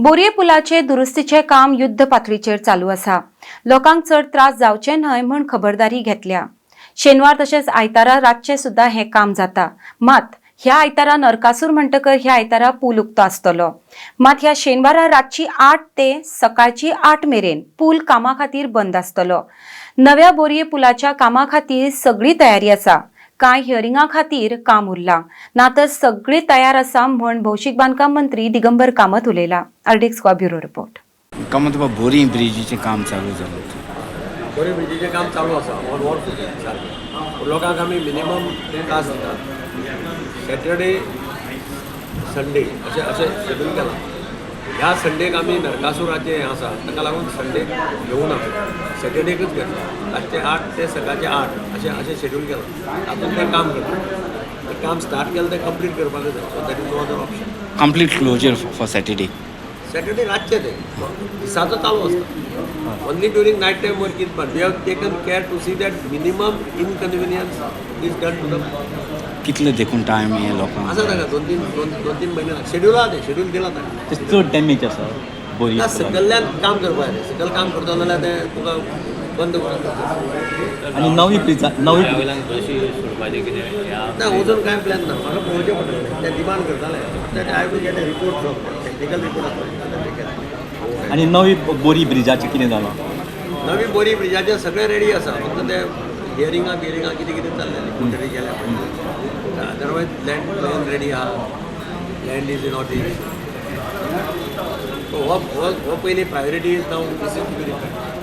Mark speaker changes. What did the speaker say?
Speaker 1: बोरये पुलाचे दुरुस्तीचे काम युद्ध पातळीचेर चालू आसा. लोकांक चड त्रास जावचे न्हय म्हूण खबरदारी घेतल्या. शेनवार तशेंच आयतारा रातचे सुद्धा हे काम जाता. मात ह्या आयतारा नरकासूर म्हणटकर ह्या आयतारा पूल उक्तो आसतलो. मात ह्या शेनवारा रातची 8 ते सकाळची 8 मेरेन पूल कामा खातीर बंद आसतलो. नव्या बोरये पुलाच्या कामा खातीर सगळी तयारी आसा. कांय हियरिंगा खातीर काम उरलां. नातर सगळी तयार आसा म्हण भौशीक बांदकाम मंत्री दिगंबर कामत उलयला. RDX Goa bureau report.
Speaker 2: Kamat Bori ब्रिजीचें काम चालू जालें.
Speaker 3: बोरी ब्रिजीचें काम चालू आसा ऑन वॉल सारकें. लोकांक आमी मिनिमम त्रास दितात. सॅटर्डे संडे अशें शेड्यूल केलां. ह्या संडेक आमी नरकासुराचें हें आसा ताका लागून संडेक घेवना. सॅटर्डेकच घेतला. रातचे 8 ते सकाळचे 8 अशें शेड्यूल केलां. तातूंत तें काम करता. तें काम स्टार्ट केलें तें कंप्लीट करपाक जाय. So that is no other option.
Speaker 2: Complete closure for Saturday.
Speaker 3: Saturday रातचे ते दिसाचो चालू आसता. Only during night time work is but we have taken care to see that minimum inconvenience is done to the.
Speaker 2: कितले देखून time हे लोकांक
Speaker 3: आसा ताका दोन तीन म्हयने लागता. शेड्यूल आहा ते शेड्यूल दिला ताका.
Speaker 4: चड डॅमेज आसा बोरी
Speaker 3: सकयल्यान काम करपा जाय. सकयल काम करता जाल्यार तें तुका बंद करता.
Speaker 4: आनी नवी
Speaker 3: ना अजून कांय प्लॅन ना. म्हाका पळोवचें पडटलें. ते डिमांड करताले. I have to get a report from technical report आसता.
Speaker 4: आनी नवी बोरी ब्रिजाचें कितें जालां?
Speaker 3: नवी बोरी ब्रिजाचें सगळें रेडी आसा. फक्त ते हियरिंगा कितें कितें चल्लें कोणतरी गेल्या अदरवायज लँड प्लॅन रेडी आहा. Land is in order. हो पयली priority is now this is